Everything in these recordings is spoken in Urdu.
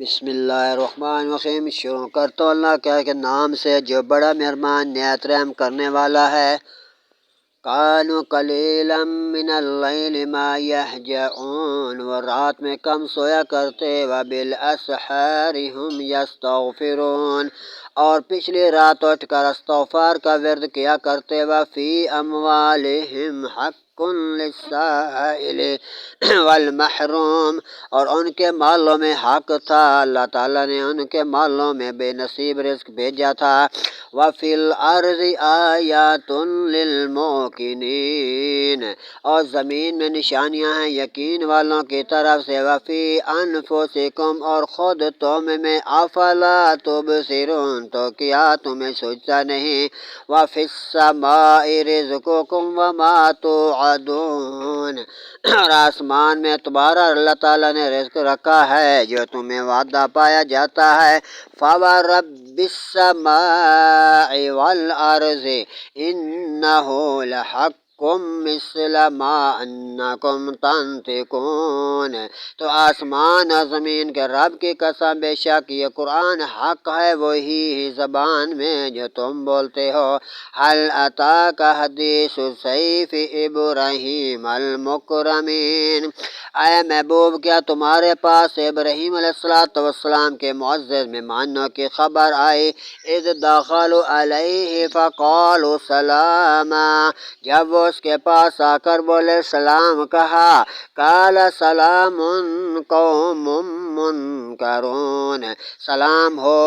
بسم اللہ الرحمن الرحیم۔ شروع کرتا ہوں اللہ کے نام سے جو بڑا مہربان نہایت رحم کرنے والا ہے۔ قالوا قلیلا من اللیل ما یہجعون، وہ رات میں کم سویا کرتے، وبالاسحار هم یستغفرون، اور پچھلی رات اٹھ کر استغفار کا ورد کیا کرتے، وفی اموالہم حق للسائل والمحروم، اور ان کے مالوں میں حق تھا، اللہ تعالیٰ نے ان کے مالوں میں بے نصیب رزق بھیجا تھا۔ وَفِي الْأَرْضِ آیَاتٌ لِلْمُوقِنِينَ، اور زمین میں نشانیاں ہیں یقین والوں کی طرف سے۔ وَفِي أَنفُسِكُمْ، اور خود تم میں، أَفَلَا تُبْصِرُونَ، تو کیا تمہیں سوچتا نہیں۔ وَفِي السَّمَاءِ رِزْقُكُمْ وَمَا تُوعَدُونَ، اور آسمان میں تمہارا اللہ تعالیٰ نے رزق رکھا ہے جو تمہیں وعدہ پایا جاتا ہے۔ فَوَرَبِّ السَّمَاءِ وَالْأَرْضِ إِنَّهُ لَحَقٌّ مِثْلَ مَا أَنَّكُمْ تَنطِقُونَ، تو آسمان اور زمین کے رب کی قسم، بے شک یہ قرآن حق ہے وہی زبان میں جو تم بولتے ہو۔ هل أتاك حدیث ضیف ابراہیم المکرمین، اے محبوب کیا تمہارے پاس ابراہیم علیہ السلام کے معزز مہمانوں کی خبر آئی؟ اذ دخلوا علیہ فقالوا سلاما، جب وہ اس کے پاس آ کر بولے سلام کہا۔ قال سلام قوم منکرون، سلام ہو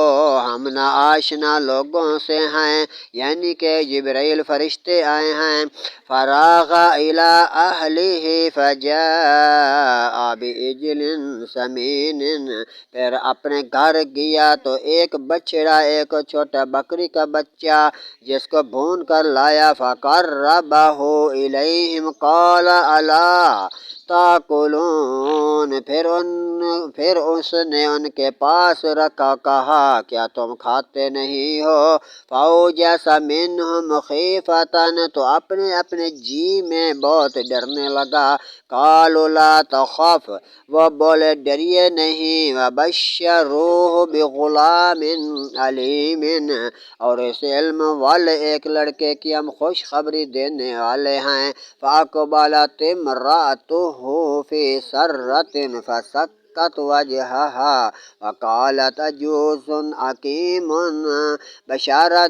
ہم نا آشنا لوگوں سے ہیں، یعنی کہ جبرائیل فرشتے آئے ہیں۔ فراغ الی اہلہ فجاء بعجل سمین، پھر اپنے گھر گیا تو ایک بچڑا، ایک چھوٹا بکری کا بچہ جس کو بھون کر لایا۔ فقربہ الیہم قال الا تاکلون، پھر اس نے ان کے پاس رکھا، کہا کیا تم کھاتے نہیں ہو؟ فَأَوْجَسَ مِنْهُمْ خِیفَةً، تو اپنے اپنے جی میں بہت ڈرنے لگا۔ قَالُوا لَا تَخَفْ، وہ بولے ڈریے نہیں۔ وَبَشَّرُوهُ بِغُلَامٍ عَلِیمٍ، اور اس علم والے ایک لڑکے کی ہم خوشخبری دینے والے ہیں۔ فَأَقْبَلَتِ امْرَأَتُهُ فِي سَرَّةٍ فَصَكَّتْ وَجْهَهَا وَقَالَتْ عَجُوزٌ عَقِیمٌ، بشارت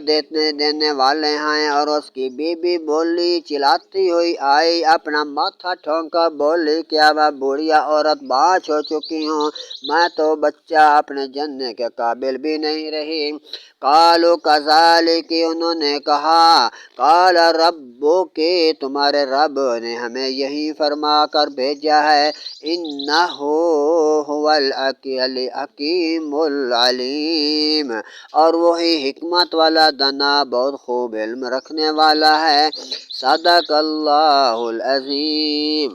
دینے والے ہیں، اور اس کی بیوی بولی چلاتی ہوئی آئی، اپنا ماتھا ٹھونکا بولی کیا میں بوڑھیا عورت باچ ہو چکی ہوں، میں تو بچہ اپنے جننے کے قابل بھی نہیں رہی۔ قالوا کذالک، انہوں نے کہا، قال ربک، تمہارے رب نے ہمیں یہی فرما کر بھیجا ہے، انہ هو الحکیم العلیم، اور وہی حکمت والا دانا بہت خوب علم رکھنے والا ہے۔ صدق اللہ العظیم۔